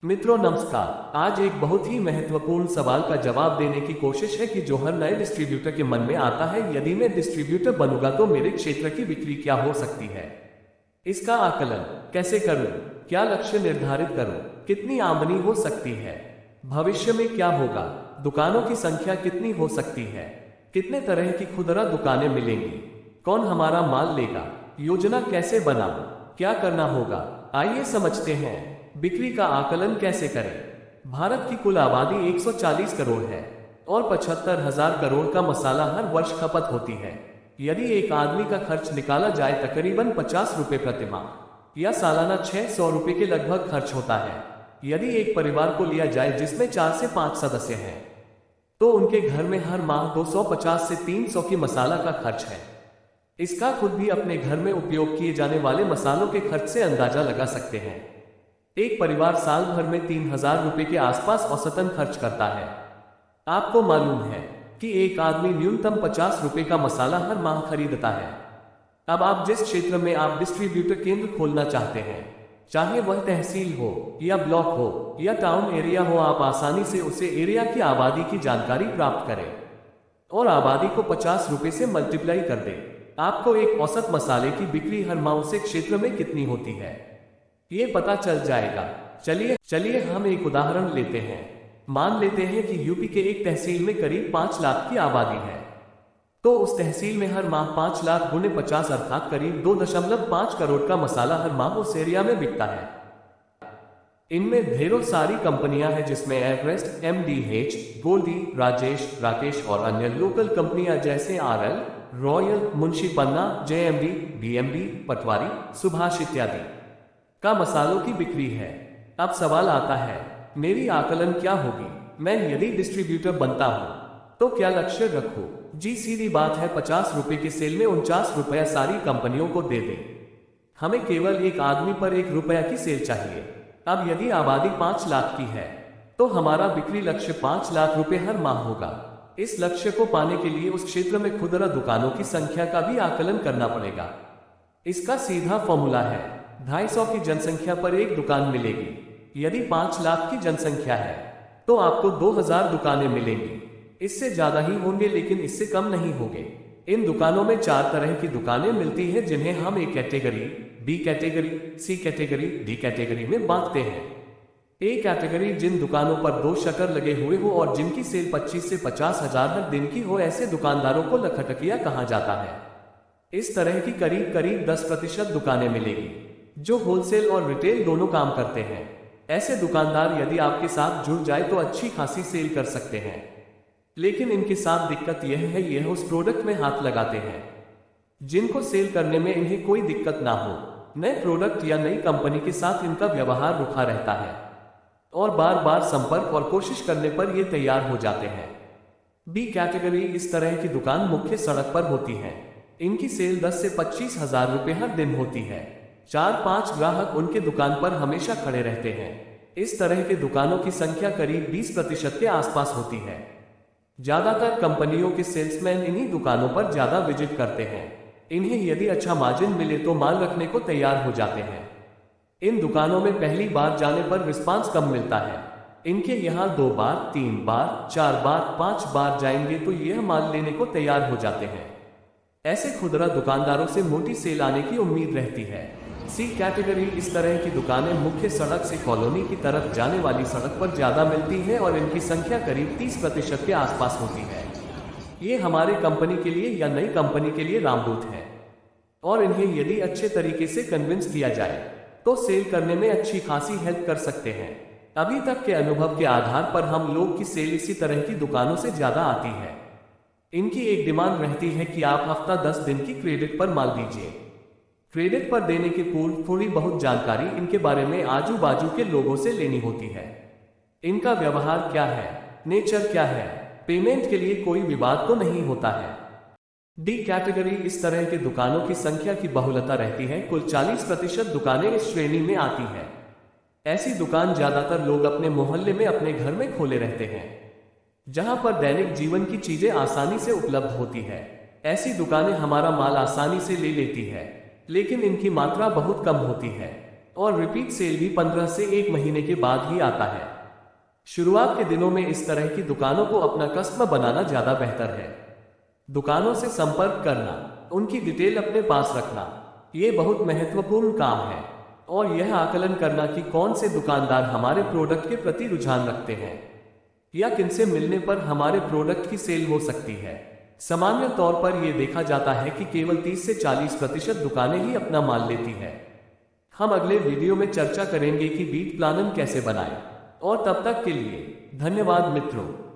मित्रों नमस्कार। आज एक बहुत ही महत्वपूर्ण सवाल का जवाब देने की कोशिश है कि जो हर नए डिस्ट्रीब्यूटर के मन में आता है, यदि मैं डिस्ट्रीब्यूटर बनूंगा तो मेरे क्षेत्र की बिक्री क्या हो सकती है। इसका आकलन कैसे करूं, क्या लक्ष्य निर्धारित करूं, कितनी आमदनी हो सकती है, भविष्य में क्या होगा, दुकानों की संख्या कितनी हो सकती है, कितने तरह की खुदरा दुकानें मिलेंगी, कौन हमारा माल लेगा, योजना कैसे बनाऊं, क्या करना होगा। आइए समझते हैं बिक्री का आकलन कैसे करें। भारत की कुल आबादी 140 करोड़ है और 75,000 करोड़ का मसाला हर वर्ष खपत होती है। यदि एक आदमी का खर्च निकाला जाए तकरीबन 50 रुपए प्रति माह या सालाना 600 रुपए के लगभग खर्च होता है। यदि एक परिवार को लिया जाए जिसमें 4 से 5 सदस्य हैं, तो उनके घर में हर माह 250 से 300 की मसाला का खर्च है। इसका खुद भी अपने घर में उपयोग किए जाने वाले मसालों के खर्च से अंदाजा लगा सकते हैं। एक परिवार साल भर में 3,000 रुपए के आसपास औसतन खर्च करता है। आपको मालूम है कि एक आदमी न्यूनतम 50 रुपए का मसाला हर माह खरीदता है। अब आप जिस क्षेत्र में आप डिस्ट्रीब्यूटर केंद्र खोलना चाहते हैं, चाहे वह तहसील हो या ब्लॉक हो या टाउन एरिया हो, आप आसानी से उसे एरिया की आबादी की जानकारी प्राप्त करें और आबादी को 50 रुपए से मल्टीप्लाई कर दें। आपको एक औसत मसाले की बिक्री हर माह उस क्षेत्र में कितनी होती है, ये पता चल जाएगा। चलिए हम एक उदाहरण लेते हैं। मान लेते हैं कि यूपी के एक तहसील में करीब 5 लाख की आबादी है, तो उस तहसील में हर माह 5 लाख गुने 50 अर्थात करीब 2.5 करोड़ का मसाला हर माह उस एरिया में बिकता है। इनमें ढेरों सारी कंपनियां हैं, जिसमें एवरेस्ट, MDH, गोल्डी, राजेश, राकेश और अन्य लोकल कंपनियां जैसे RL, रॉयल, मुंशी पन्ना, JMD, BMD, पटवारी, सुभाष इत्यादि का मसालों की बिक्री है। अब सवाल आता है, मेरी आकलन क्या होगी। मैं यदि डिस्ट्रीब्यूटर बनता हूं तो क्या लक्ष्य रखूं। जी सीधी बात है, 50 रुपए के सेल में 49 रुपया सारी कंपनियों को दे दें। हमें केवल एक आदमी पर 1 रुपया की सेल चाहिए। अब यदि आबादी 5 लाख की है तो हमारा बिक्री लक्ष्य 5 लाख रुपए हर माह होगा। इस लक्ष्य को पाने के लिए उस क्षेत्र में खुदरा दुकानों की संख्या का भी आकलन करना पड़ेगा। इसका सीधा फॉर्मूला है, 250 की जनसंख्या पर एक दुकान मिलेगी। यदि 5 लाख की जनसंख्या है तो आपको 2000 दुकानें मिलेंगी। इससे ज्यादा ही होंगे लेकिन इससे कम नहीं होंगे। इन दुकानों में 4 तरह की दुकानें मिलती हैं, जिन्हें हम A category, B category, C category, D category में बांटते हैं। A कैटेगरी जिन दुकानों पर 2 शटर लगे हुए हो और जिनकी सेल 25 से 50 हजार हर दिन की हो, ऐसे दुकानदारों को लखटकिया कहा जाता है। इस तरह की करीब 10% दुकानें मिलेगी जो होलसेल और रिटेल दोनों काम करते हैं। ऐसे दुकानदार यदि आपके साथ जुड़ जाए तो अच्छी खासी सेल कर सकते हैं, लेकिन इनके साथ दिक्कत यह है, यह उस प्रोडक्ट में हाथ लगाते हैं जिनको सेल करने में इन्हें कोई दिक्कत ना हो। नए प्रोडक्ट या नई कंपनी के साथ इनका व्यवहार रुखा रहता है और बार बार संपर्क और कोशिश करने पर ये तैयार हो जाते हैं। B कैटेगरी इस तरह की दुकान मुख्य सड़क पर होती है। इनकी सेल 10 से 25 हजार रुपए हर दिन होती है। 4-5 ग्राहक उनके दुकान पर हमेशा खड़े रहते हैं। इस तरह के दुकानों की संख्या करीब 20% के आसपास होती है। ज्यादातर कंपनियों के सेल्समैन इन्हीं दुकानों पर ज्यादा विजिट करते हैं। इन्हें यदि अच्छा मार्जिन मिले तो माल रखने को तैयार हो जाते हैं। इन दुकानों में पहली बार जाने पर रिस्पांस कम मिलता है। इनके यहाँ 2 बार, 3 बार, 4 बार, 5 बार जाएंगे तो यह माल लेने को तैयार हो जाते हैं। ऐसे खुदरा दुकानदारों से मोटी सेल आने की उम्मीद रहती है। C कैटेगरी इस तरह की दुकानें मुख्य सड़क से कॉलोनी की तरफ जाने वाली सड़क पर ज्यादा मिलती हैं और इनकी संख्या करीब 30% के आसपास होती है। ये हमारे कंपनी के लिए या नई कंपनी के लिए रामदूत है और इन्हें यदि अच्छे तरीके से कन्विंस किया जाए तो सेल करने में अच्छी खासी हेल्प कर सकते हैं। अभी तक के अनुभव के आधार पर हम लोग की सेल इसी तरह की दुकानों से ज्यादा आती है। इनकी एक डिमांड रहती है कि आप हफ्ता 10 दिन की क्रेडिट पर माल दीजिए। क्रेडिट पर देने के पूर्व थोड़ी बहुत जानकारी इनके बारे में आजू बाजू के लोगों से लेनी होती है। इनका व्यवहार क्या है, नेचर क्या है, पेमेंट के लिए कोई विवाद तो नहीं होता है। D कैटेगरी इस तरह के दुकानों की संख्या की बहुलता रहती है। कुल 40% दुकानें इस श्रेणी में आती है। ऐसी दुकान ज्यादातर लोग अपने मोहल्ले में अपने घर में खोले रहते हैं, जहां पर दैनिक जीवन की चीजें आसानी से उपलब्ध होती है। ऐसी दुकानें हमारा माल आसानी से ले लेती है, लेकिन इनकी मात्रा बहुत कम होती है और रिपीट सेल भी 15 से 1 महीने के बाद ही आता है। शुरुआत के दिनों में इस तरह की दुकानों को अपना कस्टमर बनाना ज्यादा बेहतर है। दुकानों से संपर्क करना, उनकी डिटेल अपने पास रखना, ये बहुत महत्वपूर्ण काम है। और यह आकलन करना कि कौन से दुकानदार हमारे प्रोडक्ट के प्रति रुझान रखते हैं या किनसे मिलने पर हमारे प्रोडक्ट की सेल हो सकती है। सामान्य तौर पर यह देखा जाता है कि केवल 30 से 40% दुकानें ही अपना माल लेती है। हम अगले वीडियो में चर्चा करेंगे कि बीट प्लानन कैसे बनाएं। और तब तक के लिए धन्यवाद मित्रों।